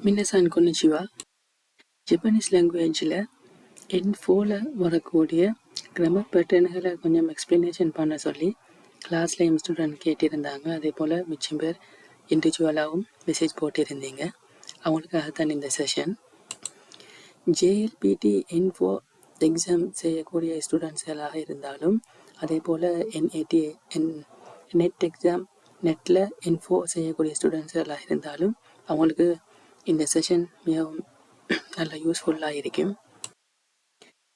மின்னசான் கொன்னிச்சிவா. Japanese லாங்குவேஜில் N4ல் வரக்கூடிய grammar பேட்டர்ன்களை கொஞ்சம் எக்ஸ்ப்ளனேஷன் பண்ண சொல்லி கிளாஸ்லேயும் ஸ்டூடெண்ட் கேட்டிருந்தாங்க. அதே போல் மிச்சம் பேர் இண்டிவிஜுவலாகவும் மெசேஜ் போட்டிருந்தீங்க. அவங்களுக்காக தான் இந்த செஷன். JLPT N4 எக்ஸாம் செய்யக்கூடிய ஸ்டூடெண்ட்ஸ்களாக இருந்தாலும், அதே போல் NAT நெட் எக்ஸாம் நெட்டில் N4 செய்யக்கூடிய ஸ்டூடெண்ட்ஸ்களாக இருந்தாலும் அவங்களுக்கு இந்த செஷன் மிகவும் நல்ல யூஸ்ஃபுல்லாக இருக்கும்.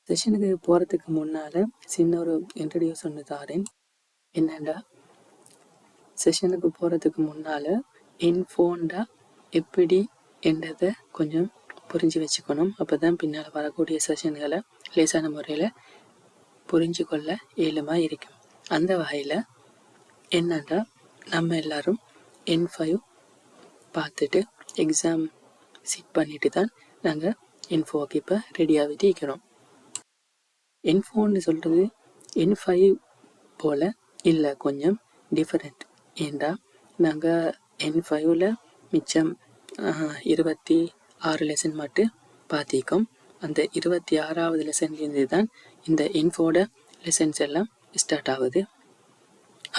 செஷனுக்கு போகிறதுக்கு முன்னால் சின்ன ஒரு இன்ட்ரடியூஸ் ஒன்று தாரேன். என்னென்னா, செஷனுக்கு போகிறதுக்கு முன்னால் N4 எப்படி என்றதை கொஞ்சம் புரிஞ்சு வச்சுக்கணும். அப்போ தான் பின்னால் வரக்கூடிய செஷன்களை லேசான முறையில் புரிஞ்சு கொள்ள இயலுமாக இருக்கும். அந்த வகையில் என்னென்னா, நம்ம எல்லாரும் N5 பார்த்துட்டு எக்ஸாம் சிட் பண்ணிட்டு தான் நாங்கள் N4க்கு இப்போ ரெடியாகிட்டு இருக்கிறோம். N4ன்னு சொல்கிறது N5 போல் இல்லை, கொஞ்சம் டிஃப்ரெண்ட். ஏண்டா நாங்கள் N5ல் மிச்சம் 26 லெசன் மட்டும் பார்த்திக்கோம். அந்த 26வது லெசன்லேருந்து தான் இந்த N4 லெசன்ஸ் எல்லாம் ஸ்டார்ட் ஆகுது.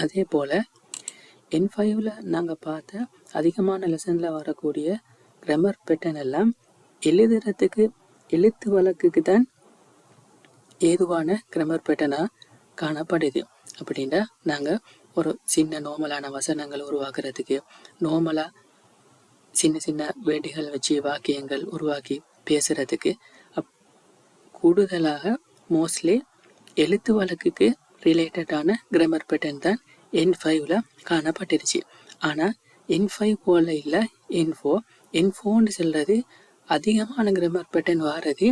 அதே போல் N5ல் நாங்கள் பார்த்த அதிகமான லெசனில் வரக்கூடிய கிராமர் பேட்டர்ன் எல்லாம் எழுதுறதுக்கு எழுத்து வழக்குக்கு தான் ஏதுவான கிராமர் பேட்டர்னாக காணப்படுது. அப்படின்னா நாங்கள் ஒரு சின்ன நார்மலான வசனங்கள் உருவாக்குறதுக்கு, நார்மலாக சின்ன சின்ன வேர்டுகள் வச்சு வாக்கியங்கள் உருவாக்கி பேசுகிறதுக்கு கூடுதலாக மோஸ்ட்லி எழுத்து வழக்குக்கு ரிலேட்டடான கிராமர் பேட்டர்ன் தான் N5ல் காணப்பட்டுருச்சு. ஆனால் N5 போல இல்லை N4ன்னு சொல்கிறது அதிகமான கிராமர் பேட்டர்ன் வாரது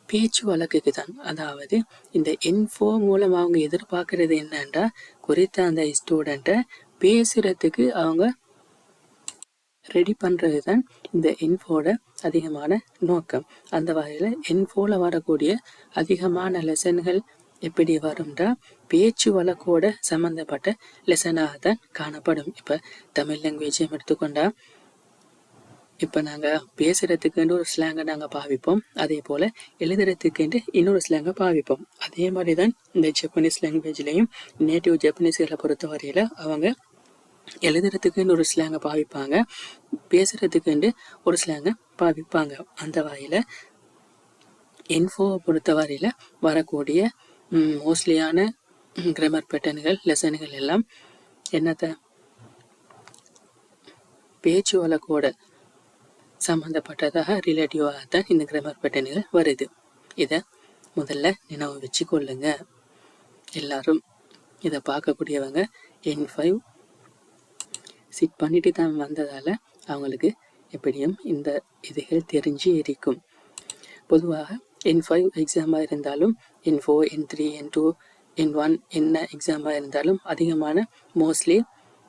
பேச்சு வழக்குக்கு தான். அதாவது இந்த N4 மூலம் அவங்க எதிர்பார்க்கறது என்னன்னா, குறித்த அந்த ஸ்டூடெண்ட்டை பேசுகிறதுக்கு அவங்க ரெடி பண்ணுறது தான் இந்த N4 அதிகமான நோக்கம். அந்த வகையில் N4ல் வரக்கூடிய அதிகமான லெசன்கள் எப்படி வரும்னா பேச்சு வழக்கோட சம்மந்தப்பட்ட லெசனாக தான் காணப்படும். இப்போ தமிழ் லாங்குவேஜையும் எடுத்துக்கொண்டா இப்போ நாங்கள் பேசுகிறதுக்குன்னு ஒரு ஸ்லாங்கை நாங்கள் பாவிப்போம். அதே போல் எழுதுறதுக்குன்ட்டு இன்னொரு ஸ்லாங்கை பாவிப்போம். அதே மாதிரி தான் இந்த ஜப்பனீஸ் லாங்குவேஜ்லேயும் நேட்டிவ் ஜப்பனீஸ்களை பொறுத்த வரையில் அவங்க எழுதுறதுக்குன்னு ஒரு ஸ்லாங்கை பாவிப்பாங்க, பேசுகிறதுக்குன்ட்டு ஒரு ஸ்லாங்கை பாவிப்பாங்க. அந்த வகையில் N4 பொறுத்த வரையில் வரக்கூடிய மோஸ்ட்லியான கிராமர் பேட்டர்ன்கள் லெசன்கள் எல்லாம் என்னத்தை பேச்சு வழக்கோட சம்மந்தப்பட்டதாக ரிலேட்டிவாக தான் இந்த கிராமர் பேட்டர்ன்கள் வருது. இதை முதல்ல நினைவு வச்சு கொள்ளுங்க. எல்லாரும் இதை பார்க்கக்கூடியவங்க N5 சிட் பண்ணிட்டு தான் வந்ததால் அவங்களுக்கு எப்படியும் இந்த இதுகள் தெரிஞ்சு இருக்கும். பொதுவாக N5 எக்ஸாமாக இருந்தாலும் N4, N3, N2, N1 என்ன எக்ஸாமாக இருந்தாலும் அதிகமான மோஸ்ட்லி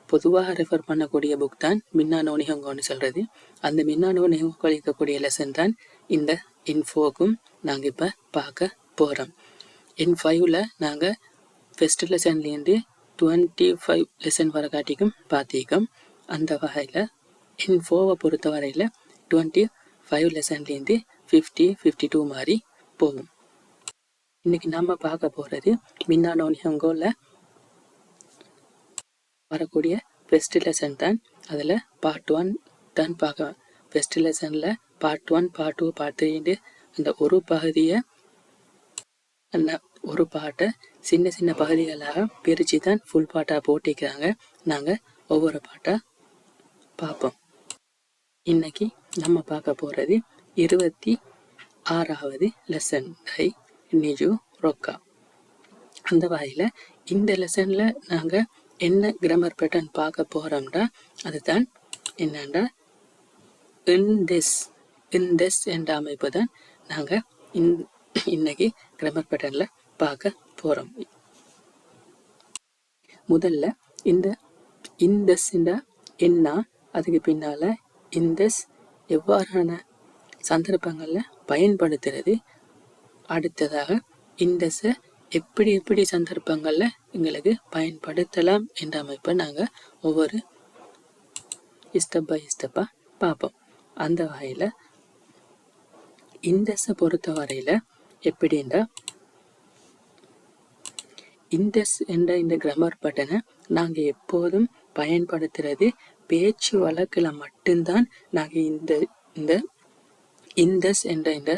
பொதுவாக ரெஃபர் பண்ணக்கூடிய புக் தான் மின்னா நோ நிஹோங்கோன்னு சொல்கிறது. அந்த மின்னா நோ நிஹோங்கோ இருக்கக்கூடிய லெசன் தான் இந்த N4க்கும் நாங்கள் இப்போ பார்க்க போகிறோம். N5ல் நாங்கள் ஃபஸ்ட் லெசன்லேருந்து 25 லெசன் வர காட்டிக்கும் பார்த்திக்கோம். அந்த வகையில் N4வை பொறுத்த வரையில் 25 லெசன்லேருந்து 50-52 மாதிரி போகும். இன்னைக்கு நம்ம பார்க்க போகிறது மின்னா நோ நிஹோங்கோவில் வரக்கூடிய ஃபஸ்ட் லெசன் தான். அதில் பார்ட் 1 தான் பார்க்கலாம். ஃபஸ்ட் லெசனில் பார்ட் 1, பார்ட் 2, பார்ட் 3 அந்த ஒரு பகுதியை அந்த ஒரு பாட்டை சின்ன சின்ன பகுதிகளாக பிரித்து தான் ஃபுல் பாட்டாக போட்டிக்கிறாங்க. நாங்கள் ஒவ்வொரு பாட்டாக பார்ப்போம். இன்னைக்கு நம்ம பார்க்க போகிறது 26வது லெசன் டை நிஜு ரொக்கா. அந்த வகையில் இந்த லெசனில் நாங்கள் என்ன கிராமர் பேட்டர்ன் பார்க்க போகிறோம்னா அதுதான் என்னன்னா இன்டெஸ் என்ற அமைப்பு தான் நாங்கள் இன்னைக்கு கிராமர் பேட்டர்னில் பார்க்க போகிறோம். முதல்ல இந்த இன்டெஸ்ஸுண்டா என்ன, அதுக்கு பின்னால் இன்டெஸ் எவ்வாறான சந்தர்ப்பங்களில் பயன்படுத்துறது, அடுத்ததாக இன்டெஸ்ஸை எப்படி சந்தர்ப்பங்களில் எங்களுக்கு பயன்படுத்தலாம் என்ற அமைப்பை நாங்கள் ஒவ்வொரு ஸ்டெப் பை ஸ்டெப்பாக பார்ப்போம். அந்த வகையில் இண்டஸை பொறுத்த வரையில் எப்படின்னா இண்டஸ் என்ற இந்த கிராமர் பட்டனை நாங்கள் எப்போதும் பயன்படுத்துறது பேச்சு வழக்கில் மட்டும்தான் நாங்கள் இந்த இண்டஸ் என்ற இந்த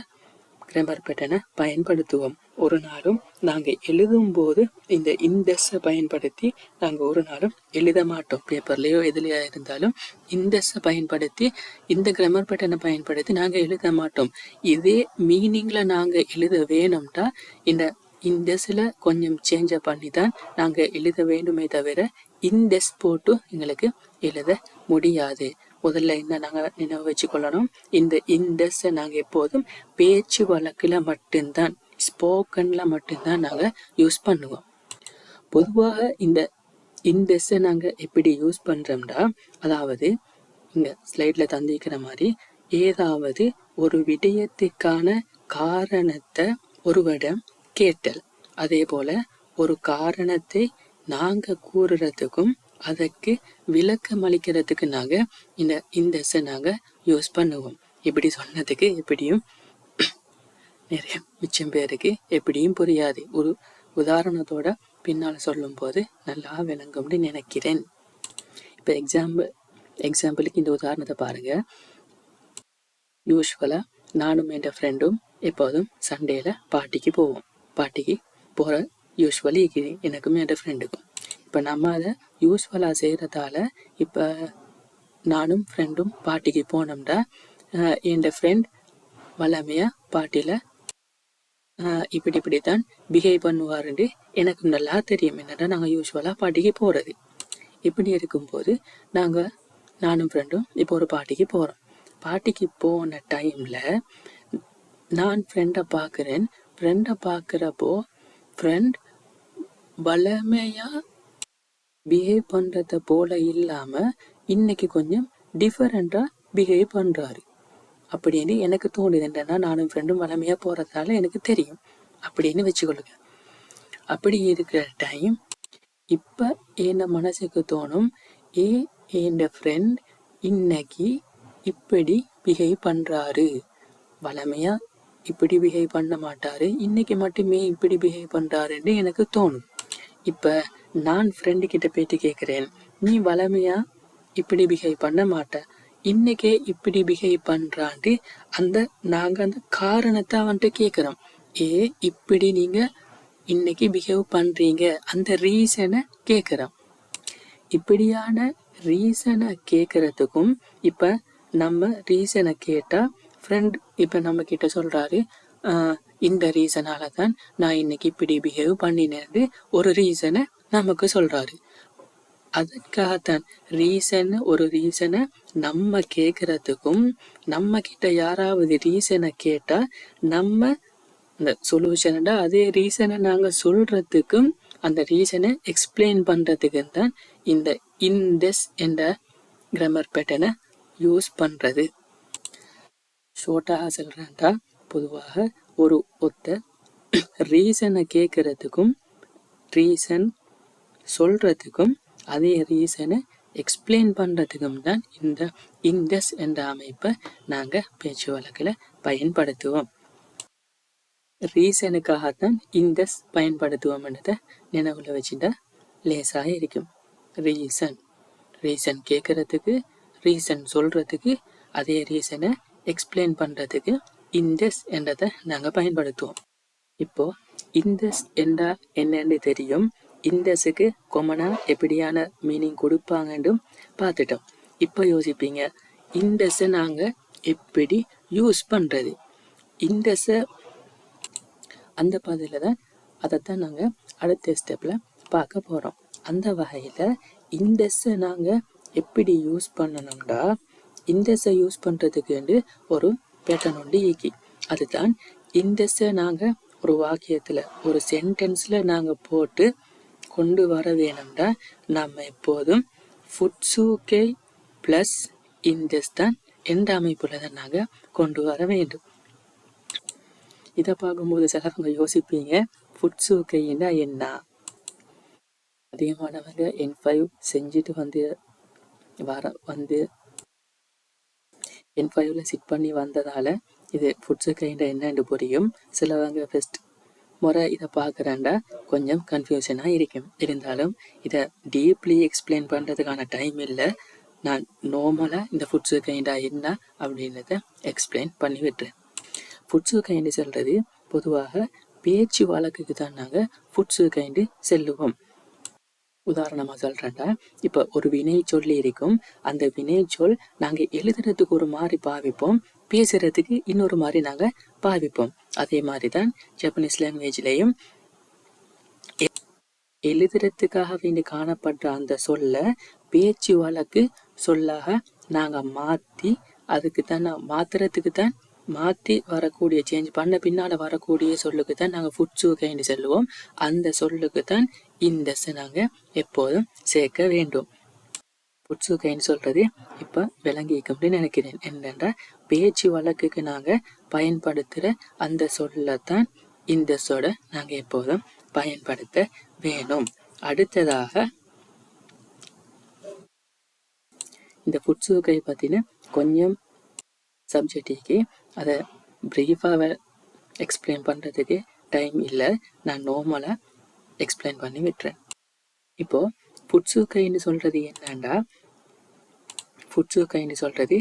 கிராமர் பட்டனை பயன்படுத்துவோம். ஒரு நாளும் நாங்கள் எழுதும் போது இந்த இண்டஸை பயன்படுத்தி நாங்கள் ஒரு நாளும் எழுத மாட்டோம். பேப்பர்லேயோ எதுலையோ இருந்தாலும் இண்டஸை பயன்படுத்தி இந்த கிராமர் பட்டனை பயன்படுத்தி நாங்கள் எழுத மாட்டோம். இதே மீனிங்கில் நாங்கள் எழுத வேணும்னா இந்த இண்டஸில் கொஞ்சம் சேஞ்சை பண்ணி தான் நாங்கள் எழுத வேண்டுமே தவிர இண்டஸ் போட்டு எங்களுக்கு எழுத முடியாது. முதல்ல என்ன நாங்கள் நினைவு வச்சுக்கொள்ளணும், இந்த இண்டஸை நாங்கள் எப்போதும் பேச்சு வழக்கில் மட்டும்தான், ஸ்போக்கன்ல மட்டும்தான் நாங்கள் யூஸ் பண்ணுவோம். பொதுவாக இந்த இண்டஸை நாங்கள் எப்படி யூஸ் பண்ணுறோம்னா, அதாவது இங்கே ஸ்லைடில் தந்திக்கிற மாதிரி ஏதாவது ஒரு விடயத்துக்கான காரணத்தை ஒருவரிடம் கேட்டல், அதே போல ஒரு காரணத்தை நாங்கள் கூறுறதுக்கும் அதற்கு விளக்கம் அளிக்கிறதுக்கு நாங்கள் இந்த இண்டஸை நாங்கள் யூஸ் பண்ணுவோம். இப்படி சொன்னதுக்கு எப்படியும் நிறைய மிச்சம் பேருக்கு எப்படியும் புரியாது. ஒரு உதாரணத்தோட பின்னால் சொல்லும் போது நல்லா விளங்கும்னு நினைக்கிறேன். இப்போ எக்ஸாம்பிளுக்கு இந்த உதாரணத்தை பாருங்க. யூஸ்வலாக நானும் என் ஃப்ரெண்டும் எப்போதும் சண்டேல பார்ட்டிக்கு போவோம். பார்ட்டிக்கு போகிற யூஸ்வலி எனக்கும் என் ஃப்ரெண்டுக்கும். இப்போ நம்ம அதை யூஸ்வலாக செய்கிறதால இப்போ நானும் ஃப்ரெண்டும் பார்ட்டிக்கு போனோம்னா என் ஃப்ரெண்ட் வளமையாக பார்ட்டியில் இப்படித்தான் பிஹேவ் பண்ணுவாருன்னு எனக்கு நல்லா தெரியும். என்னடா நாங்கள் யூஸ்வலாக பார்ட்டிக்கு போகிறது. இப்படி இருக்கும்போது நானும் ஃப்ரெண்டும் இப்போ ஒரு பார்ட்டிக்கு போகிறோம். பார்ட்டிக்கு போன டைமில் நான் ஃப்ரெண்டை பார்க்குறேன். ஃப்ரெண்டை பார்க்குறப்போ ஃப்ரெண்ட் வளமையாக பிஹேவ் பண்ணுறத போல இல்லாமல் இன்னைக்கு கொஞ்சம் டிஃபரெண்டாக பிஹேவ் பண்ணுறாரு அப்படின்னு எனக்கு தோணுது. என்னன்னா நானும் ஃப்ரெண்டும் வளமையாக போகிறதால எனக்கு தெரியும் அப்படின்னு வச்சுக்கொள்ளுங்க. அப்படி இருக்கிற டைம் இப்போ என் மனசுக்கு தோணும், என் ஃப்ரெண்ட் இன்னைக்கு இப்படி பிஹேவ் பண்ணுறாரு, வளமையாக இப்படி பிஹேவ் பண்ண மாட்டாரு, இன்னைக்கு மட்டுமே இப்படி பிஹேவ் பண்ணுறாருன்னு எனக்கு தோணும். இப்போ நான் ஃப்ரெண்டு கிட்ட போயிட்டு கேட்குறேன், நீ வளமையா இப்படி பிஹேவ் பண்ண மாட்டேன், இன்னைக்கே இப்படி பிஹேவ் பண்ணுறான்ட்டு நாங்கள் அந்த காரணத்தை அவன்கிட்ட கேட்குறோம். இப்படி நீங்கள் இன்னைக்கு பிஹேவ் பண்ணுறீங்க அந்த ரீசனை கேட்குறோம். இப்படியான ரீசனை கேட்குறதுக்கும் இப்போ நம்ம ரீசனை கேட்டால் ஃப்ரெண்ட் இப்போ நம்ம கிட்ட சொல்கிறாரு, இந்த ரீசனால தான் நான் இன்னைக்கு இப்படி பிஹேவ் பண்ணினேன்னு ஒரு ரீசனை நமக்கு சொல்றாரு. அதற்காகத்தான் ஒரு ரீசனை நம்ம கேட்கறதுக்கும் நம்ம கிட்ட யாராவது ரீசனை கேட்டா நம்ம அந்த சொல்யூஷனடா அதே ரீசனை நாங்க சொல்றதுக்கும் அந்த ரீசனை எக்ஸ்பிளைன் பண்றதுக்கு தான் இந்த இண்டஸ் என்ற கிராமர் பேட்டர்னை யூஸ் பண்றது. ஷோர்ட்டாக சொல்றேன்டா, பொதுவாக ஒரு ரீசனை கேட்கறதுக்கும் ரீசன் சொல்றதுக்கும் அதே ரீசனை எக்ஸ்பிளைன் பண்றதுக்கும் தான் இந்த இண்டஸ் என்ற அமைப்பை நாங்கள் பேச்சு வழக்கில் பயன்படுத்துவோம். ரீசனுக்காகத்தான் இண்டஸ் பயன்படுத்துவோம்ன்றதை நினைவுல வச்சுட்டா லேசாக இருக்கும். ரீசன் கேட்கறதுக்கு ரீசன் சொல்றதுக்கு அதே ரீசனை எக்ஸ்பிளைன் பண்றதுக்கு இண்டஸ் என்றதை நாங்கள் பயன்படுத்துவோம். இப்போ இண்டஸ் என்றால் என்னன்னு தெரியும். இண்டஸுக்கு கொமனா எப்படியான மீனிங் கொடுப்பாங்கன்னு பார்த்துட்டோம். இப்போ யோசிப்பீங்க, இண்டஸை நாங்கள் எப்படி யூஸ் பண்ணுறது? இண்டஸை அந்த பதில தான் அதைத்தான் நாங்கள் அடுத்த ஸ்டெப்பில் பார்க்க போகிறோம். அந்த வகையில் இண்டஸை நாங்கள் எப்படி யூஸ் பண்ணணும்டா, இண்டஸை யூஸ் பண்ணுறதுக்கு ஒரு பேட்டர்ன் ஒன்று இயக்கி, அதுதான் இண்டஸை நாங்கள் ஒரு வாக்கியத்தில் ஒரு சென்டென்ஸில் நாங்கள் போட்டு கொண்டு வர வேணும்டா நம்ம எப்போதும் ஃபுட்சூகே ப்ளஸ் இண்டஸ் தான் எந்த அமைப்பில் தான் நாங்கள் கொண்டு வர வேண்டும். இதை பார்க்கும்போது சிலவங்க யோசிப்பீங்க, ஃபுட்சூகைன்னா என்ன? அதிகமானவங்க N5 செஞ்சுட்டு வந்து N5ல சிட் பண்ணி வந்ததால் இது ஃபுட்ஸு கைண்ட என்னென்று புரியும். சிலவங்க ஃபஸ்ட் முறை இதை பார்க்குறாண்டா கொஞ்சம் கன்ஃபியூஷனாக இருக்கும். இருந்தாலும் இதை டீப்லி எக்ஸ்பிளைன் பண்ணுறதுக்கான டைம் இல்லை. நான் நார்மலாக இந்த ஃபுட்ஸு கைண்டா என்ன அப்படின்றத எக்ஸ்பிளைன் பண்ணி விட்டுறேன். ஃபுட்ஸு கைண்டு சொல்கிறது பொதுவாக பேச்சு வழக்குக்கு தான் நாங்கள் ஃபுட்ஸு கைண்டு செல்லுவோம். உதாரணமாக சொல்கிறேன்டா, இப்போ ஒரு வினை சொல்லி இருக்கும். அந்த வினை சொல் நாங்கள் எழுதுறதுக்கு ஒரு மாதிரி பாவிப்போம், பேசுறதுக்கு இன்னொரு மாதிரி நாங்கள் பாவிப்போம். அதே மாதிரி தான் ஜப்பனீஸ் லாங்குவேஜ்லேயும் எழுதுறதுக்காக வேண்டி காணப்படுற அந்த சொல்ல பேச்சு வழக்கு சொல்லாக நாங்கள் மாற்றி அதுக்கு தான் மாத்துறதுக்கு தான் மாற்றி வரக்கூடிய சேஞ்ச் பண்ண பின்னால் வரக்கூடிய சொல்லுக்கு தான் நாங்கள் ஃபுட்ஸு கைண்டு சொல்லுவோம். அந்த சொல்லுக்கு தான் இந்த நாங்கள் எப்போதும் சேர்க்க வேண்டும். ஃபுட்ஸு கைண்டு சொல்கிறது இப்போ விளங்கிக்கும்னு நினைக்கிறேன். என்னென்னா பேச்சு வழக்குக்கு நாங்கள் பயன்படுத்துகிற அந்த சொல்லத்தான் இந்த சொட நாங்கள் எப்போதும் பயன்படுத்த வேணும். அடுத்ததாக இந்த ஃபுட்ஸு கை பற்றின கொஞ்சம் சப்ஜெக்டுக்கு அதை ப்ரீஃபாக எக்ஸ்பிளைன் பண்ணுறதுக்கு டைம் இல்லை. நான் நார்மலாக எக்ஸ்பிளைன் பண்ணி விட்டுறேன். இப்போது ஃபுட்ஸு கைன்னு சொல்கிறது என்னண்டா, ஃபுட்ஸு கைன்னு சொல்கிறது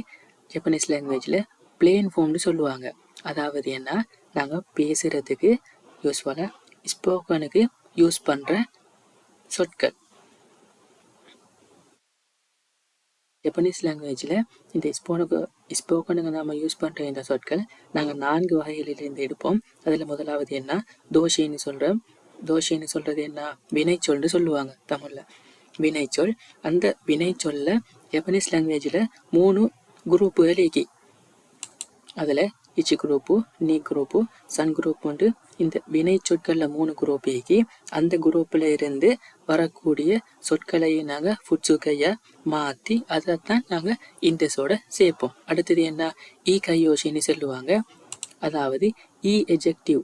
ஜப்பனீஸ் லாங்குவேஜில் பிளேன் ஃபார்ம்னு சொல்லுவாங்க. அதாவது என்ன, நாங்கள் பேசுகிறதுக்கு யூஸ்ஃபுல்லாக ஸ்போக்கனுக்கு யூஸ் பண்ணுற சொற்கள். ஜப்பனீஸ் லாங்குவேஜில் இந்த ஸ்போக்கனுக்கு நம்ம யூஸ் பண்ணுற இந்த சொற்கள் நாங்கள் 4 வகைகளிலிருந்து எடுப்போம். அதில் முதலாவது என்ன, தோஷின்னு சொல்கிறோம். தோஷின்னு சொல்கிறது என்ன, வினைச்சொல்னு சொல்லுவாங்க தமிழில். வினைச்சொல். அந்த வினைச்சொல்ல ஜப்பனீஸ் லாங்குவேஜில் 3 குரூப்புகள் இருக்கு. அதில் இச்சி குரூப்பு, நீ குரூப்பு, சன் குரூப் உண்டு. இந்த வினை சொற்களில் 3 குரூப் இருக்கு. அந்த குரூப்பில் இருந்து வரக்கூடிய சொற்களை நாங்கள் ஃபுட்ஸு கையை மாற்றி அதைத்தான் நாங்கள் இந்த சோட சேர்ப்போம். அடுத்தது என்ன, இ கையோஷின்னு சொல்லுவாங்க. அதாவது இ எஜெக்டிவ்.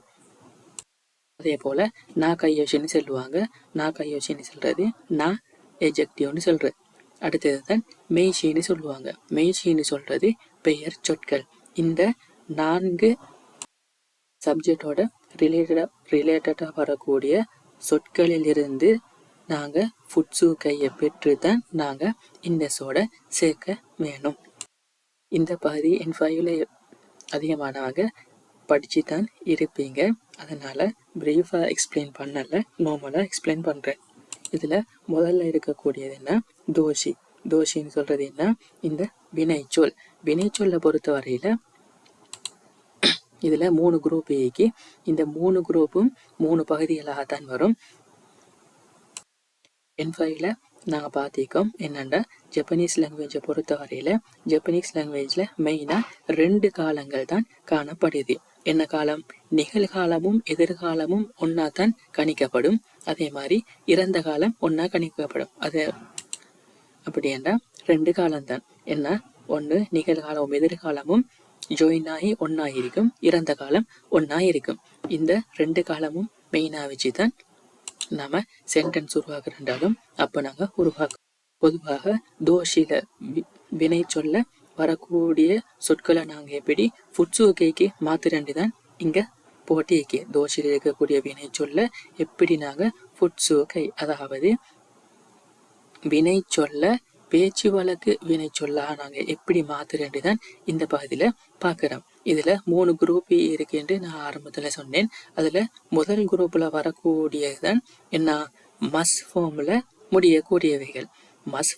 அதே போல் நான் கையோஷின்னு சொல்லுவாங்க. நான் கையோஷின்னு சொல்கிறது நான் எஜெக்டிவ்னு சொல்கிறது. அடுத்தது தான் மெய்ஷின்னு சொல்லுவாங்க. மெய்ஷின்னு சொல்கிறது பெயர் சொற்கள். இந்த 4 சப்ஜெக்டோட ரிலேட்டடாக வரக்கூடிய சொற்களிலிருந்து நாங்கள் ஃபுட்ஸு கையை பெற்று தான் நாங்கள் இந்த சோட சேர்க்க வேணும். இந்த பகுதி N5ல அதிகமானவங்க படித்து தான் இருப்பீங்க. அதனால் ப்ரீஃபாக எக்ஸ்பிளைன் பண்ணலை, நார்மலாக எக்ஸ்பிளைன் பண்ணுறேன். இதில் முதல்ல இருக்கக்கூடியது என்ன, தோஷி. தோஷின்னு சொல்கிறது என்ன, இந்த வினைச்சொல். வினைச்சொல்லை பொறுத்த வரையில் இதில் 3 குரூப் இருக்கு. இந்த 3 குரூப்பும் 3 பகுதிகளாகத்தான் வரும். N5ல நாங்கள் பார்த்திருக்கோம். என்னென்னா ஜப்பனீஸ் லாங்குவேஜை பொறுத்த வரையில் ஜப்பனீஸ் லாங்குவேஜில் மெயினாக 2 காலங்கள் தான் காணப்படுது. என்ன காலம், நிகழ்காலமும் எதிர்காலமும் ஒன்றா தான் கணிக்கப்படும். அதே மாதிரி இறந்த காலம் ஒன்றா கணிக்கப்படும். அது அப்படி என்றால் 2 காலம்தான். என்ன, ஒன்று நிகழ்காலமும் எதிர்காலமும் ஜாயின் ஆகி ஒன்றா இருக்கும், இறந்த காலம் ஒன்றா இருக்கும். இந்த 2 காலமும் மெயினாக வச்சு தான் நாம் சென்டென்ஸ் உருவாக்குறாலும் அப்போ நாங்கள் உருவாக்குறோம். பொதுவாக தோஷில வினை சொல்ல வரக்கூடிய சொற்களை நாங்கள் எப்படி ஃபுட்ஸு கைக்கு மாற்றுறேன்ட்டு தான் இங்கே போட்டிக்கு. தோஷியில் இருக்கக்கூடிய வினை சொல்ல எப்படி நாங்கள் ஃபுட்ஸு கை, அதாவது வினை சொல்ல பேச்சு வழக்கு வினை சொல்லாக நாங்கள் எப்படி மாற்றுறேன்ட்டு தான் இந்த பகுதியில் பார்க்குறோம். இதில் 3 குரூப் இருக்குன்னு நான் ஆரம்பத்தில் சொன்னேன். அதில் முதல் குரூப்பில் வரக்கூடியது தான் என்ன, மஸ் ஃபார்மில் முடியக்கூடியவைகள். மஸ்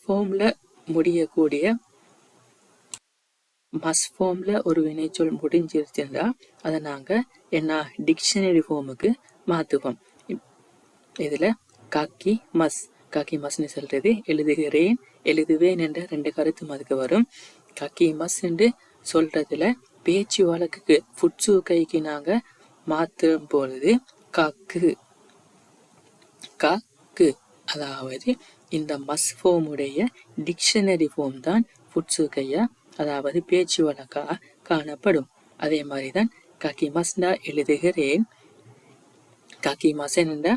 ஃபார்மில் ஒரு வினைச்சொல் முடிஞ்சிருச்சுன்னா அதை நாங்கள் என்ன, டிக்ஷனரி ஃபார்முக்கு மாற்றுவோம். இதில் காக்கி மஸ்ன்னு சொல்கிறது எழுதுகிறேன், எழுதுவேன் என்ற 2 கருத்தும் அதுக்கு வரும். காக்கி மஸ் என்று சொல்றதுல பேச்சு வழக்குக்கு ஃபுட்ஸு கைக்கு நாங்கள் மாற்றும் பொழுது காக்கு, அதாவது இந்த மஸ் ஃபார்முடைய டிக்ஷனரி ஃபார்ம் தான் ஃபுட்ஸு கையா, அதாவது பேச்சு வழக்காக காணப்படும். அதே மாதிரி தான் காக்கி மஸ்னா எழுதுகிறேன், காக்கி மசன் என்ற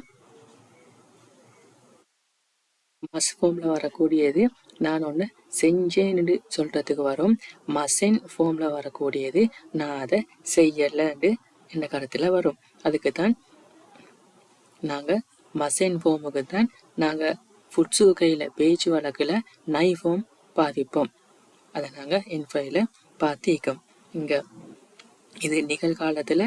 மஸ் ஃபார்மில் வரக்கூடியது நான் ஒன்று செஞ்சேன்னு சொல்கிறதுக்கு வரும். மசென் ஃபார்மில் வரக்கூடியது நான் அதை செய்யலைன்னு என்ன கருத்தில் வரும். அதுக்கு தான் நாங்கள் மசென் ஃபார்முக்கு தான் நாங்கள் ஃபுட்ஸு கையில் பேச்சு வழக்கில் நை ஃபார்ம் பாதிப்போம். அதை நாங்கள் N5ல பார்த்திக்கோம். இங்கே இது நிகழ்காலத்தில்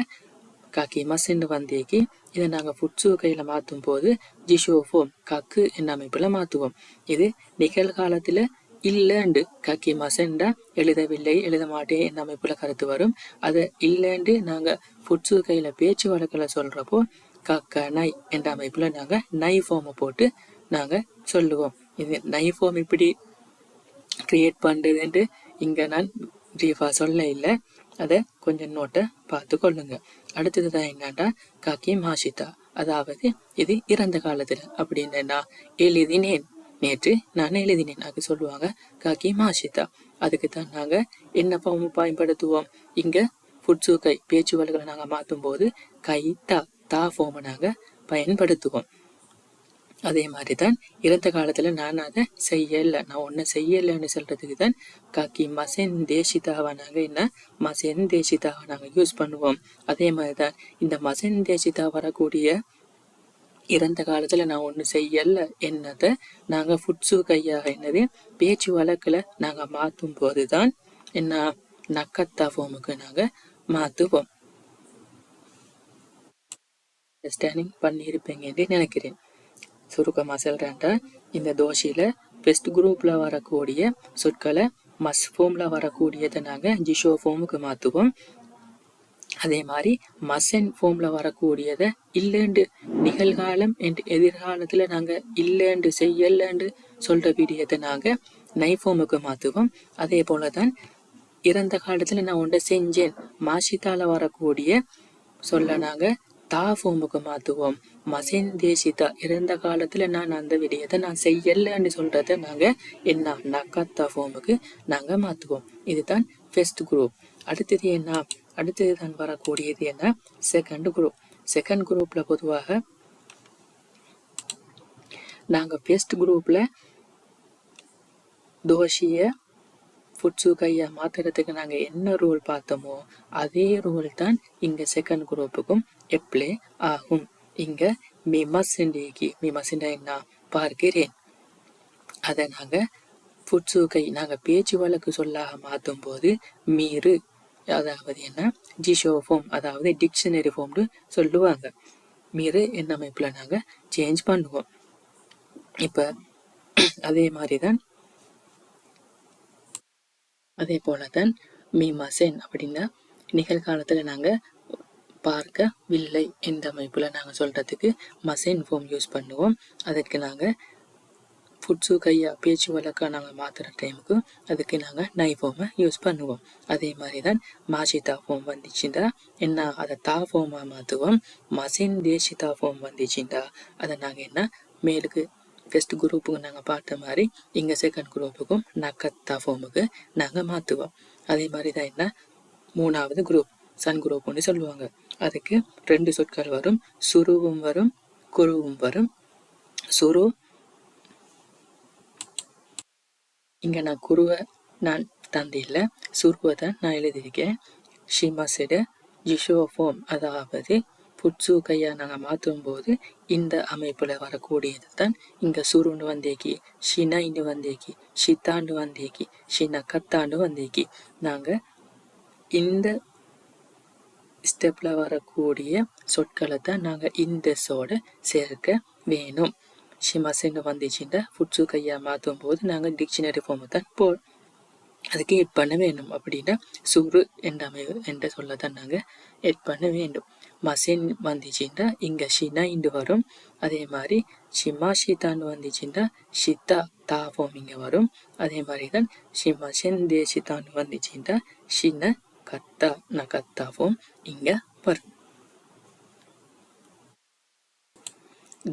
காக்கி மசென்னு வந்தேக்கி இதை நாங்கள் ஃபுட்ஸு கையில் மாற்றும் போது ஜிஷோ ஃபார்ம் கக்கு என்ன அமைப்பில் மாற்றுவோம். இது நிகழ்காலத்தில் இல்லைண்டு காக்கி மசென்டா எழுதவில்லை எழுத மாட்டேன் என்ன அமைப்பில் கருத்து வரும். அதை இல்லைண்டு நாங்கள் ஃபுட்ஸு கையில் பேச்சு வழக்கில் சொல்கிறப்போ கக்க நை என்ற அமைப்பில் நாங்கள் நை ஃபார்மை போட்டு நாங்கள் சொல்லுவோம். இது நை ஃபார்ம் இப்படி கிரியேட் பண்ணுறதுன்ட்டு இங்கே நான் ப்ரீஃபாக சொல்ல இல்லை. அதை கொஞ்சம் நோட்டை பார்த்து கொள்ளுங்க. அடுத்தது தான் என்னன்னா காக்கி மாஷிதா, அதாவது இது இறந்த காலத்தில் அப்படின்னு நான் எழுதினேன், நேற்று நான் எழுதினேன் அது சொல்லுவாங்க காக்கி மாஷிதா. அதுக்கு தான் நாங்கள் என்ன ஃபார்ம் பயன்படுத்துவோம். இங்கே ஃபுட்ஸு கை பேச்சு வழக்கில் நாங்கள் மாற்றும் போது கை தா ஃபார்மை நாங்கள் பயன்படுத்துவோம். அதே மாதிரி தான் இறந்த காலத்தில் நான் அதை செய்யலை, நான் ஒன்றும் செய்யலைன்னு சொல்கிறதுக்கு தான் காக்கி மசென் தேசிதாவை நாங்கள் என்ன மசென் தேசிதாவை நாங்கள் யூஸ் பண்ணுவோம். அதே மாதிரி தான் இந்த மசென் தேசிதா வரக்கூடிய இறந்த காலத்தில் நான் ஒன்றும் செய்யலை என்னதை நாங்கள் ஃபுட்ஸு கையாக என்னது பேச்சு வழக்கில் நாங்கள் மாற்றும் போது தான் என்ன நக்கத்தா ஃபார்முக்கு நாங்கள் மாற்றுவோம். அண்டர்ஸ்டாண்டிங் பண்ணியிருப்பீங்கன்னு நினைக்கிறேன். சுருக்கமாக சொல்கிறேன்டா, இந்த தோஷையில் ஃபர்ஸ்ட் குரூப்பில் வரக்கூடிய சொற்களை மஸ் ஃபார்மில் வரக்கூடியதை நாங்கள் ஜிஷோ ஃபார்முக்கு மாற்றுவோம். அதே மாதிரி மசென் ஃபார்மில் வரக்கூடியதை இல்லைண்டு நிகழ்காலம் என்று எதிர்காலத்தில் நாங்கள் இல்லைண்டு செய்யலைண்டு சொல்கிற விடியத்தை நாங்கள் நை ஃபார்முக்கு மாற்றுவோம். அதே போல தான் இறந்த காலத்தில் நான் ஒன்றை செஞ்சேன் மாஷிதால வரக்கூடிய சொல்ல நாங்கள் தா ஃபார்முக்கு மாற்றுவோம். மசென் தேசிதா இறந்த காலத்தில் நான் அந்த விடயத்தை நான் செய்யலைன்னு சொல்கிறத நாங்கள் என்ன நக்கத்தா ஃபார்முக்கு நாங்கள் மாற்றுவோம். இதுதான் ஃபர்ஸ்ட் குரூப். அடுத்தது என்ன, அடுத்தது தான் வரக்கூடியது என்ன செகண்ட் குரூப். செகண்ட் குரூப்பில் பொதுவாக நாங்கள் ஃபர்ஸ்ட் குரூப்பில் தோஷியை ஃபுட்ஸு கையை மாற்றுறதுக்கு நாங்கள் என்ன ரூல் பார்த்தோமோ அதே ரூல் தான் இங்கே செகண்ட் குரூப்புக்கும் அப்ளை ஆகும். இங்கே மிமசிண்டா என்ன பார்க்கிறேன், அதை நாங்கள் ஃபுட்ஸு கை நாங்கள் பேச்சு வழக்கு சொல்லாக மாற்றும் போது மீறு, அதாவது என்ன ஜிஷோ ஃபார்ம், அதாவது டிக்ஷனரி ஃபார்ம்னு சொல்லுவாங்க. மீறு என்ன அமைப்பில் நாங்கள் சேஞ்ச் பண்ணுவோம். இப்போ அதே மாதிரி தான் அதே போல தான் மீமசென் அப்படின்னா நிகழ்காலத்தில் நாங்கள் பார்க்கவில்லை என்ற அமைப்பில் நாங்கள் சொல்கிறதுக்கு மசென் ஃபார்ம் யூஸ் பண்ணுவோம். அதற்கு நாங்கள் ஃபுட்ஸு கையா பேச்சு வழக்காக நாங்கள் மாற்றுற டைமுக்கு அதுக்கு நாங்கள் நை ஃபார்மை யூஸ் பண்ணுவோம். அதே மாதிரி தான் மாஷிதா ஃபார்ம் வந்துச்சுண்டா என்ன அதை தா ஃபார்மாக மாற்றுவோம். மசென் தேசிதா ஃபார்ம் வந்துச்சுண்டா அதை நாங்கள் என்ன மேலுக்கு ஃபர்ஸ்ட் குரூப்புக்கு நாங்கள் பார்த்த மாதிரி இங்கே செகண்ட் குரூப்புக்கும் நக்கத்தா ஃபார்முக்கு நாங்கள் மாற்றுவோம். அதே மாதிரி தான் என்ன மூணாவது குரூப் சன் குரூப்னு சொல்லுவாங்க. அதுக்கு 2 சொற்கள் வரும், சுருவும் வரும் குருவும் வரும். சுரு இங்கே நான் குருவை நான் தந்தில்லை, சுருவை தான் நான் எழுதியிருக்கேன். ஷிமசிட ஜிஷோ ஃபார்ம், அதாவது ஃபுட்ஸு கையா நாங்கள் மாற்றும் போது இந்த அமைப்பில் வரக்கூடியது தான் இங்கே சுருன்னு வந்தேக்கி, ஷினைன்னு வந்தேக்கி, ஷித்தாண்டு வந்தேக்கி, ஷினக்கத்தாண்டு வந்தேக்கி. நாங்கள் இந்த ஸ்டெப்பில் வரக்கூடிய சொற்களை தான் நாங்கள் இந்த சோட சேர்க்க வேணும். ஷிமசின்னு வந்துச்சுன்னா ஃபுட்ஸு கையா மாற்றும் போது நாங்கள் டிக்ஷனரி ஃபார்மை தான் அதுக்கு எட் பண்ண வேணும். அப்படின்னா சுரு என்ற சொல்ல தான் நாங்கள் எட் பண்ண வேண்டும். மசென் வந்துச்சுன்னா இங்கே ஷினா இண்டு வரும். அதே மாதிரி ஷிமா ஷிதான்னு வந்துச்சுன்னா ஷித்தா தா ஃபார்ம் இங்கே வரும். அதே மாதிரி தான் ஷிமசென் தேசிதான்னு வந்துச்சுன்னா ஷின கத்தா நகத்தா ஃபார்ம் இங்கே வரும்.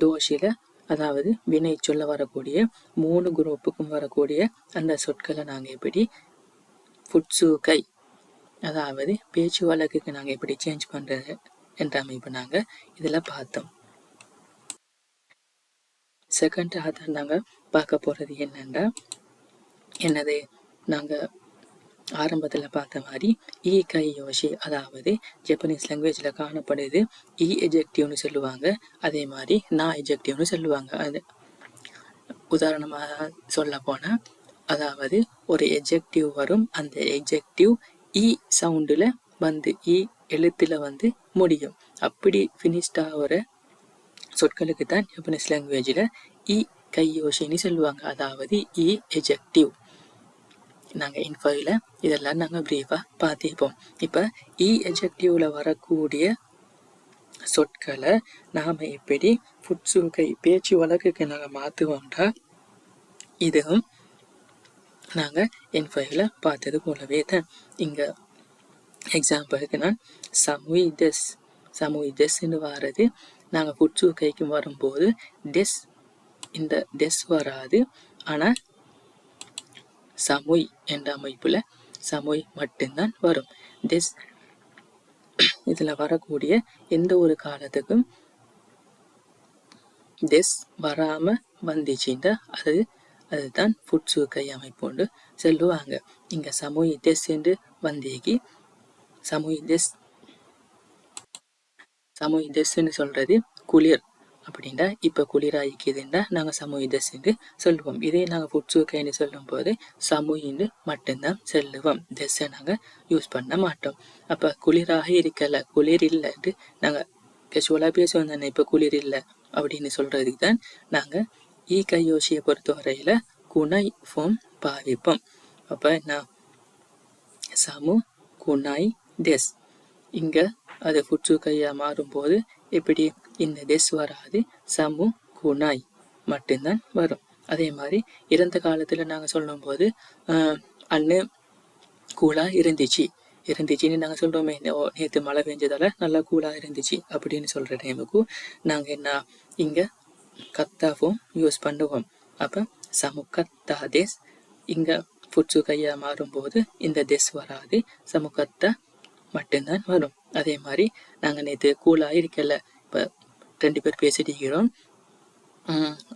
தோஷில அதாவது வினை சொல்ல வரக்கூடிய 3 குரூப்புக்கும் வரக்கூடிய அந்த சொற்களை நாங்கள் எப்படி ஃபுட்ஸு கை அதாவது பேச்சு வழக்குக்கு நாங்கள் எப்படி சேஞ்ச் பண்ணுறது என்ற அமைப்பு நாங்கள் இதில் பார்த்தோம். செகண்ட் அதான் நாங்கள் பார்க்க போகிறது என்னென்னா என்னது நாங்கள் ஆரம்பத்தில் பார்த்த மாதிரி இ கை யோஷி, அதாவது ஜப்பனீஸ் லாங்குவேஜில் காணப்படுது. இ எஜெக்டிவ்னு சொல்லுவாங்க, அதே மாதிரி நான் எஜெக்டிவ்னு சொல்லுவாங்க. அது உதாரணமாக சொல்ல போனால், அதாவது ஒரு எஜெக்டிவ் வரும், அந்த எஜெக்டிவ் இ சவுண்டில் வந்து இ எழுத்தில் வந்து முடியும். அப்படி ஃபினிஷ்ட் ஆகிற சொற்களுக்கு தான் ஜப்பனீஸ் லாங்குவேஜில் இ கையோஷின்னு சொல்லுவாங்க, அதாவது இ எஜெக்டிவ். நாங்கள் இன்ஃபோவில் இதெல்லாம் நாங்கள் ப்ரீஃபாக பார்த்திருப்போம். இப்போ இ எஜெக்டிவ்ல வரக்கூடிய சொற்களை நாம் எப்படி ஃபுட்சுகை பேச்சு வழக்குக்கு நாங்கள் மாற்றுவோம்டா, இதுவும் நாங்கள் இன்ஃபோவில் பார்த்தது போலவே தான். இங்கே எக்ஸாம்பிளுக்கு நான் சமுயிடெஸ்ன்னு வாரது, நாங்கள் ஃபுட்சுகைக்கு வரும்போது டெஸ், இந்த டெஸ் வராது, ஆனால் சமுய் என்ற அமைப்புல சமுய் மட்டும்தான் வரும். டெஸ் இதுல வரக்கூடிய எந்த ஒரு காலத்துக்கும் டெஸ் வராம வந்துச்சுன்னா அதுதான் ஃபுட்சுகை அமைப்புன்னு சொல்லுவாங்க. இங்க சமுய் டெஸ் என்று வந்தேகி சமுய் டெஸ்ன்னு சொல்றது குளிர் அப்படின்னா, இப்போ குளிராயிக்குதுன்னா நாங்கள் சமுயிடஸ்ன்னு சொல்லுவோம். இதே நாங்கள் ஃபுட்சுகைன்னு சொல்லும் போது சமுயின்னு மட்டும்தான் சொல்லுவோம், டெஸ்ஸை நாங்கள் யூஸ் பண்ண மாட்டோம். அப்போ குளிராக இருக்கல, குளிர் இல்லைன்ட்டு நாங்கள் கேஷுவலாக பேசுவோம் தானே, இப்போ குளிர் இல்லை அப்படின்னு சொல்றதுக்கு தான் நாங்கள் ஈ கையோஷியை பொறுத்தவரையில் குணை ஃபோம் பாவிப்போம். அப்போ நான் சமு குணாய் டெஸ், இங்கே அது ஃபுட்சுகையாக மாறும்போது எப்படி இந்த டெஸ் வராது, சமு குணாய் மட்டும்தான் வரும். அதே மாதிரி இறந்த காலத்தில் நாங்கள் சொல்லும்போது அண்ணு கூலாக இருந்துச்சுன்னு நாங்கள் சொல்கிறோமே, நேற்று மழை பெஞ்சதால நல்லா கூலாக இருந்துச்சு அப்படின்னு சொல்கிற டைமுக்கு நாங்கள் என்ன இங்கே கத்தாவும் யூஸ் பண்ணுவோம். அப்போ சமு கத்தா டெஸ், இங்கே ஃபுட்சுகையாக மாறும்போது இந்த டெஸ் வராது, சமு கத்தா மட்டும்தான் வரும். அதே மாதிரி நாங்கள் நேற்று கூலாக இருக்கல, இப்போ 2 பேர் பேசிட்டு இருக்கிறோம்,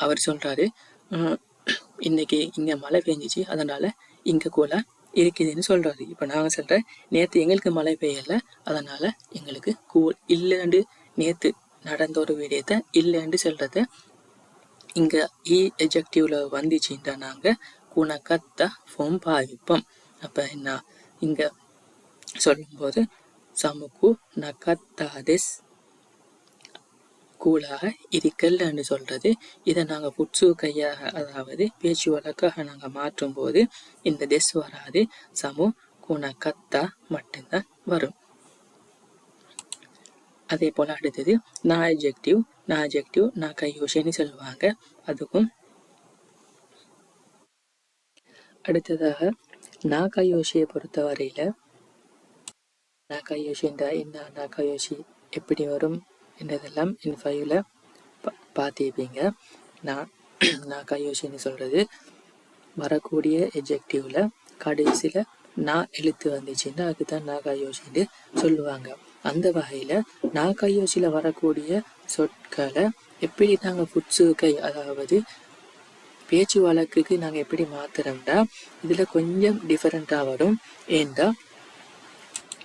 அவர் சொல்கிறாரு இன்னைக்கு இங்கே மழை பெஞ்சிச்சு அதனால இங்கே கூலாக இருக்குதுன்னு சொல்கிறாரு. இப்போ நாங்கள் சொல்கிறேன் நேற்று எங்களுக்கு மழை பெய்யலை அதனால எங்களுக்கு கூல் இல்லைன்னு, நேற்று நடந்த ஒரு விடயத்தை இல்லைன்னு சொல்கிறத இங்கே இ எஜெக்டிவ்ல வந்துச்சுன்னா நாங்கள் குணக்கத்தா ஃபோம் பாவிப்போம். அப்போ என்ன இங்கே சொல்லும்போது சமுக்கு நகத்தாதெஸ் கூலாக இருக்கல்னு சொல்றது. இதை நாங்கள் ஃபுட்சுகையாக, அதாவது பேச்சு வழக்காக நாங்கள் மாற்றும் போது இந்த டெஸ் வராது, சமு குணக்கத்தா மட்டும்தான் வரும். அதே போல் அடுத்தது நான் எஜெக்டிவ் நான் கையோஷின்னு சொல்லுவாங்க. அதுக்கும் அடுத்ததாக நான் கையோஷியை பொறுத்த வரையில் நாகாயோஷின்றா என்ன, நாகாயோஷி எப்படி வரும் என்றதெல்லாம் இன்ஃபைவில் பார்த்திருப்பீங்க. நாகாயோஷின்னு சொல்கிறது வரக்கூடிய எஜெக்டிவ்ல கடைசியில் நான் எழுத்து வந்துச்சுன்னா அதுதான் நாகாயோஷின்னு சொல்லுவாங்க. அந்த வகையில் நாகாயோஷியில் வரக்கூடிய சொற்களை எப்படி நாங்கள் ஃபுட்சுகை, அதாவது பேச்சு வழக்குக்கு நாங்கள் எப்படி மாத்துறோம்னா இதில் கொஞ்சம் டிஃபரெண்ட்டாக வரும். ஏன்டா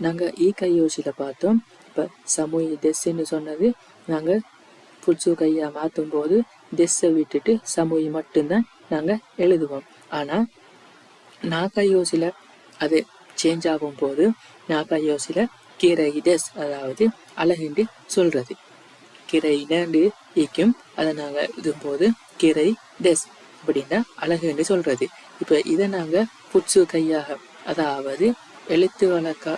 நாங்கள் ஈ கையோஷியில் பார்த்தோம், இப்போ சமுய் டெஸ்ன்னு சொன்னது நாங்கள் ஃபுட்சுகையாக மாற்றும் போது டெஸ்ஸை விட்டுட்டு சமுய் மட்டும்தான் நாங்கள் எழுதுவோம். ஆனால் நாகையோசில் அது சேஞ்ச் ஆகும் போது நாகையோசில் கிரை டெஸ், அதாவது அழகுண்டு சொல்கிறது, கிரை நண்டு ஈக்கும், அதை நாங்கள் இதும்போது கிரை டெஸ் அப்படின்னா அழகுண்டு சொல்கிறது. இப்போ இதை நாங்கள் ஃபுட்சுகையாக, அதாவது எழுத்து வழக்கா,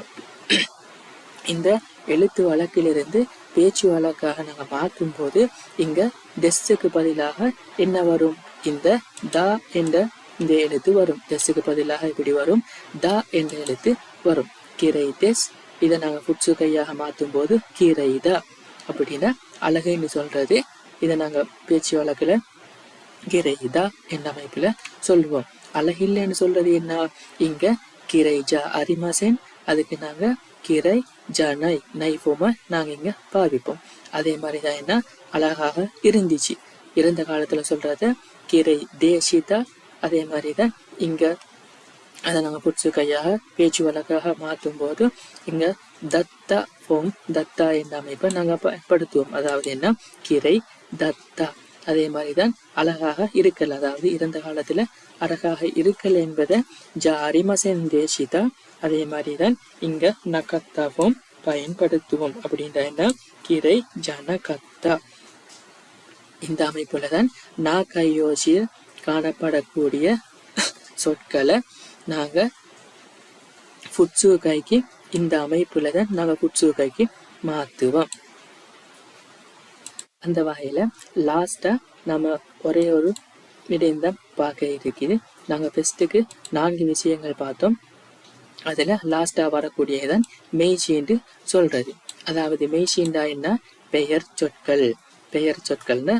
இந்த எழுத்து வழக்கிலிருந்து பேச்சு வழக்காக நாங்கள் மாற்றும் போது இங்கே டெஸ்ஸுக்கு பதிலாக என்ன வரும், இந்த தா என்ற இந்த எழுத்து வரும். டெஸ்ஸுக்கு பதிலாக இப்படி வரும், தா என்ற எழுத்து வரும், கிரை டெஸ். இதை நாங்கள் ஃபுட்சுகையாக மாற்றும் போது கிரை தா அப்படின்னா அழகுன்னு சொல்றது. இதை நாங்கள் பேச்சு வழக்கில் கிரை தா என்ற அமைப்பில் சொல்லுவோம். அழகில்லைன்னு சொல்றது என்ன, இங்கே கிரை ஜா அரிமாசேன், அதுக்கு நாங்கள் கிரை ஜனை நைஃபோமா நாங்கள் இங்கே பாவிப்போம். அதே மாதிரி தான் என்ன அழகாக இருந்துச்சு, இறந்த காலத்தில் சொல்கிறத கிரை தேசிதா, அதே மாதிரி தான் இங்கே அதை நாங்கள் புட்சு கையாக பேச்சு வழக்காக மாற்றும் போது இங்கே தத்தா ஃபோம் தத்தா என்ற அமைப்பை நாங்கள் பயன்படுத்துவோம். அதாவது என்ன, கிரை தத்தா. அதே மாதிரி தான் அழகாக இருக்கல், அதாவது இறந்த காலத்தில் அழகாக இருக்கல் என்பதை ஜாரிமசென் தேசிதா. அதே மாதிரி தான் இங்கே நகத்தாவும் பயன்படுத்துவோம். அப்படின்ற என்ன, கிரை ஜனகத்தா. இந்த அமைப்புல தான் நாகையோசியில் காணப்படக்கூடிய சொற்களை நாங்கள் ஃபுட்சுகைக்கு இந்த அமைப்புல தான் நாங்கள் ஃபுட்சுகைக்கு மாற்றுவோம். அந்த வகையில் லாஸ்ட்டாக நம்ம ஒரே ஒரு விடயம்தான் பார்க்க இருக்குது. நாங்கள் ஃபஸ்ட்டுக்கு 4 விஷயங்கள் பார்த்தோம். அதில் லாஸ்ட்டாக வரக்கூடியதான் மெய்சின்னு சொல்கிறது. அதாவது மெய்சின்டா என்ன, பெயர் சொற்கள். பெயர் சொற்கள்னா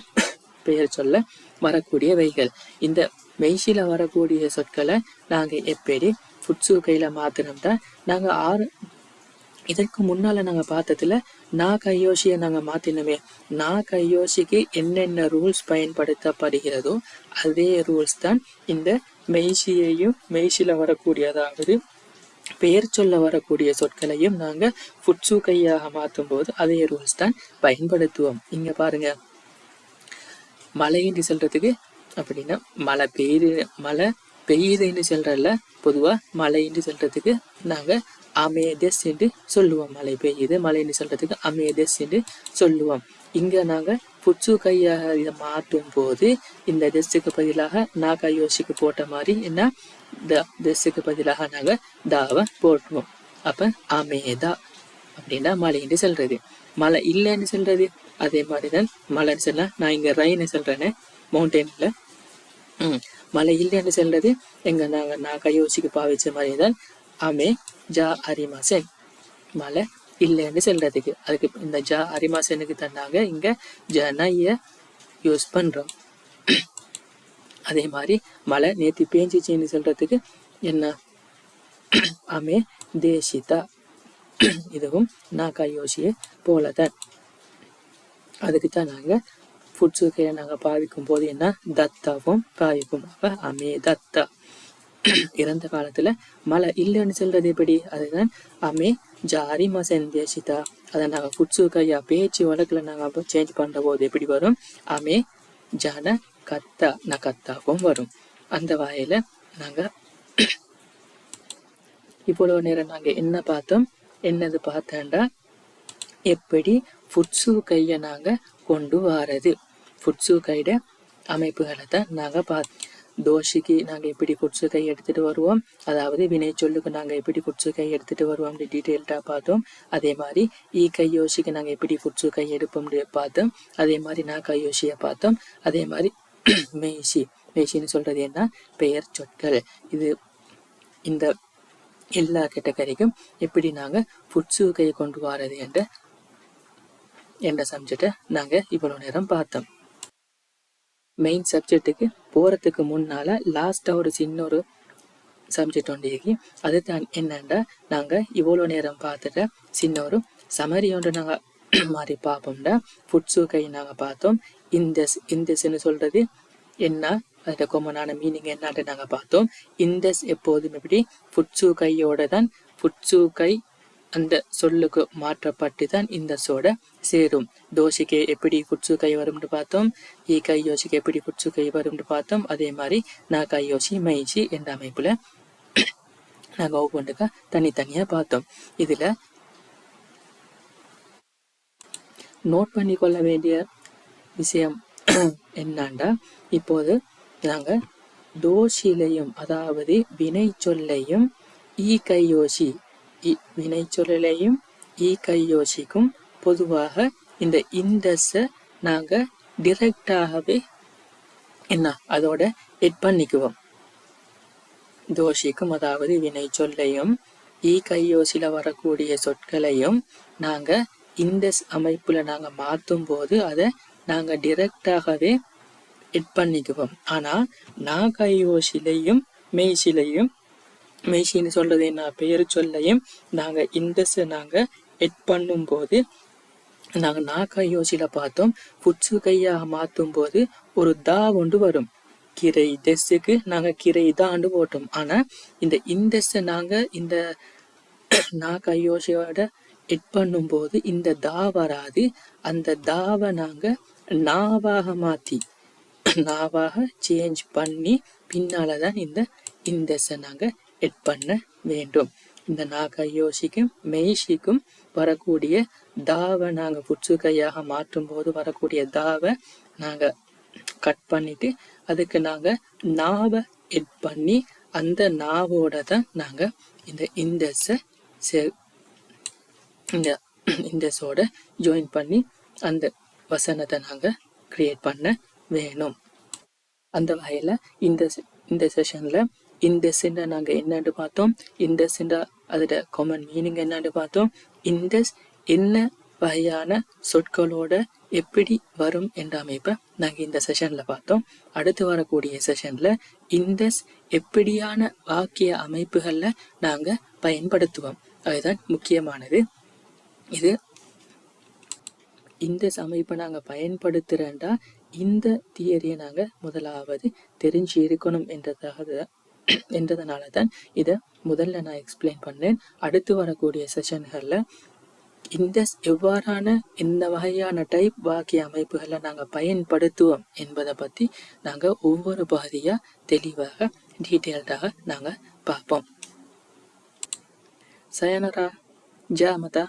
பெயர் சொல்ல வரக்கூடிய வைகள். இந்த மெய்சில வரக்கூடிய சொற்களை நாங்கள் எப்படி ஃபுட்சுகையில் மாற்றினோம்னா, நாங்கள் இதற்கு முன்னால் நாங்கள் பார்த்ததுல கையோசியை நாங்கள் மாற்றினோமே. கையோசிக்கு என்னென்ன ரூல்ஸ் பயன்படுத்தப்படுகிறதோ அதே ரூல்ஸ் தான் இந்த மெய்சியையும் மெய்சில வரக்கூடிய, அதாவது பெயர் சொல்ல வரக்கூடிய சொற்களையும் நாங்கள் ஃபுட்சுகையாக மாற்றும் போது அதே ரூல்ஸ் தான் பயன்படுத்துவோம். இங்கே பாருங்க, மழைன்னு சொல்றதுக்கு அப்படின்னா மழை பெய்யுதுன்னு சொல்றல, பொதுவாக மழைன்னு சொல்றதுக்கு நாங்கள் அமேதஸ் என்று சொல்லுவோம். மழை பெய்யுது, மழைன்னு சொல்றதுக்கு அமேதஸ் என்று சொல்லுவோம். இங்கே நாங்கள் ஃபுட்சுகையாக இதை மாற்றும் போது இந்த டெஸ்ஸுக்கு பதிலாக கையோசிக்கு போட்ட மாதிரி என்ன, டெஸ்ஸுக்கு பதிலாக நாங்கள் தாவை போட்டுருவோம். அப்போ அமேதா அப்படின்னா மழைன்னு சொல்றது. மழை இல்லைன்னு சொல்றது அதே மாதிரி தான் மழைன்னு சொல்ல. நான் இங்கே ரைன்னு சொல்றேன்னு மவுண்டெயின்ல. மழை இல்லைன்னு சொல்றது எங்க நான் கையோசிக்கு பாவிச்ச மாதிரி தான் அமே ஜா அரிமாசன். மழை இல்லைன்னு சொல்றதுக்கு அதுக்கு இந்த ஜா அரிமாசனுக்கு தந்தாங்க இங்க ஜனைய யூஸ் பண்றோம். அதே மாதிரி மழை நேற்று பேஞ்சிச்சின்னு சொல்றதுக்கு என்ன, அமே தேசிதா. இதுவும் நான் கையோசியை போலதான். அதுக்கு தான் நாங்கள் ஃபுட்சுகையை நாங்கள் பாவிக்கும் போது என்ன, தத்தாவும் பாவிப்போம். அப்போ அமே தத்தா. இறந்த காலத்தில் மழை இல்லைன்னு சொல்றது எப்படி, அதுதான் அமே ஜாரி மசன் தேசிதா. அதை நாங்கள் ஃபுட்சுகையா பேச்சு வழக்கில் நாங்கள் சேஞ்ச் பண்ணுற போது எப்படி வரும், அமே ஜன கத்தா நகத்தாவும் வரும். அந்த வகையில் நாங்கள் இவ்வளவு நேரம் நாங்கள் என்ன பார்த்தோம், என்னது பார்த்தேன்டா எப்படி ஃபுட்சுகையை நாங்கள் கொண்டு வாரது. ஃபுட்சுகையோட அமைப்புகளை தான் நாங்கள் பார்த்தோம். தோஷிக்கு நாங்கள் எப்படி ஃபுட்சுகை எடுத்துகிட்டு வருவோம், அதாவது வினை சொல்லுக்கு நாங்கள் எப்படி ஃபுட்சுகை எடுத்துகிட்டு வருவோம் டீட்டெயில்டாக பார்த்தோம். அதே மாதிரி கையோசிக்கு நாங்கள் எப்படி ஃபுட்சுகை எடுப்போம் பார்த்தோம். அதே மாதிரி கையோசியை பார்த்தோம். அதே மாதிரி மெய்சின்னு சொல்கிறது என்ன, பெயர் சொற்கள். இது இந்த எல்லா கேட்டகரிக்கும் எப்படி நாங்கள் ஃபுட்சுகையை கொண்டு வரது என்ற சப்ஜெக்டை நாங்கள் இவ்வளோ நேரம் பார்த்தோம். மெயின் சப்ஜெக்டுக்கு போகிறதுக்கு முன்னால் லாஸ்ட்டாக ஒரு சின்ன ஒரு சப்ஜெக்ட் ஒன்று இருக்கு. அது தான் என்னென்னா, நாங்கள் இவ்வளோ நேரம் பார்த்துட்ட சின்ன ஒரு சமரி ஒன்று நாங்கள் மாதிரி பார்ப்போம்னா, ஃபுட்சுகை நாங்கள் பார்த்தோம். இந்தஸ்ன்னு சொல்கிறது என்ன, அதோட காமனான மீனிங் என்னன்ட்டு நாங்கள் பார்த்தோம். இந்தஸ் எப்போதும் எப்படி ஃபுட்சுகையோட தான் ஃபுட்சுகை அந்த சொல்லுக்கு மாற்றப்பட்டு தான் இந்த சோட சேரும். தோஷிக்கு எப்படி ஃபுட்சுகை வரும்னு பார்த்தோம், கையோசிக்கு எப்படி ஃபுட்சுகை வரும்னு பார்த்தோம். அதே மாதிரி கையோசி மெய்சி என்ற அமைப்புல நாங்கள் ஒவ்வொன்றுக்கா தனித்தனியாக பார்த்தோம். இதில் நோட் பண்ணி கொள்ள வேண்டிய விஷயம் என்னண்டா, இப்போது நாங்கள் தோஷிலையும் அதாவது வினை சொல்லையும் கையோசி வினை சொல்லலையும் கையோசிக்கும் பொதுவாக இந்த இந்தஸை நாங்கள் டிரெக்டாகவே என்ன அதோட எட் பண்ணிக்குவோம். தோஷிக்கும் அதாவது வினை சொல்லையும் கையோசில வரக்கூடிய சொற்களையும் நாங்கள் இந்தஸ் அமைப்புல நாங்கள் மாற்றும் போது அதை நாங்கள் டிரெக்டாகவே எட் பண்ணிக்குவோம். ஆனால் கையோசிலையும் மெய்சிலையும், மெய்சின்னு சொல்றது என்ன, பெயர் சொல்லையும் நாங்கள் இந்தஸை நாங்கள் எட் பண்ணும் போது நாங்கள் கையோசில பார்த்தோம். ஃபுட்சுகையாக மாற்றும் போது ஒரு தா ஒன்று வரும். கிரை டெஸ்ஸுக்கு நாங்கள் கிரை தாண்டு போட்டோம். ஆனால் இந்த இண்டெஸ்ஸை நாங்கள் இந்த நான் கையோசையோட எட் பண்ணும்போது இந்த தா வராது. அந்த தாவை நாங்கள் நாவாக மாற்றி நாவாக சேஞ்ச் பண்ணி பின்னால தான் இந்த இண்டெஸ்ஸை நாங்கள் எட் பண்ண வேண்டும். இந்த நாகையோசிக்கும் மெய்ஷிக்கும் வரக்கூடிய தாவை நாங்கள் புட்சு கையாக மாற்றும் போது வரக்கூடிய தாவை நாங்கள் கட் பண்ணிட்டு அதுக்கு நாங்கள் நாவை எட் பண்ணி அந்த நாவோட தான் நாங்கள் இந்த இண்டெஸ்ஸை இந்த இண்டெஸ்ஸோட ஜாயின் பண்ணி அந்த வசனத்தை நாங்கள் கிரியேட் பண்ண வேணும். அந்த வகையில் இந்த செஷனில் இண்டெஸ்ஸுன்ற நாங்கள் என்னன்னு பார்த்தோம். இண்டெஸ்ஸுன்ற அதோட காமன் மீனிங் என்னன்னு பார்த்தோம். இண்டெஸ் என்ன வகையான சொற்களோட எப்படி வரும் என்ற அமைப்பை நாங்கள் இந்த செஷனில் பார்த்தோம். அடுத்து வரக்கூடிய செஷனில் இண்டெஸ் எப்படியான வாக்கிய அமைப்புகளில் நாங்கள் பயன்படுத்துவோம், அதுதான் முக்கியமானது. இது இண்டெஸ் அமைப்பை நாங்கள் பயன்படுத்துகிறேன்டா இந்த தியரியை நாங்கள் முதலாவது தெரிஞ்சு இருக்கணும் என்றதுனால தான் இதை முதல்ல நான் எக்ஸ்பிளைன் பண்ணேன். அடுத்து வரக்கூடிய செஷன்களில் இண்டெஸ் எவ்வாறான என்ன வகையான டைப் வாக்கிய அமைப்புகளை நாங்கள் பயன்படுத்துவோம் என்பதை பற்றி நாங்கள் ஒவ்வொரு பாதியாக தெளிவாக டீட்டெயில்டாக நாங்கள் பார்ப்போம். சயனரா ஜாமதா.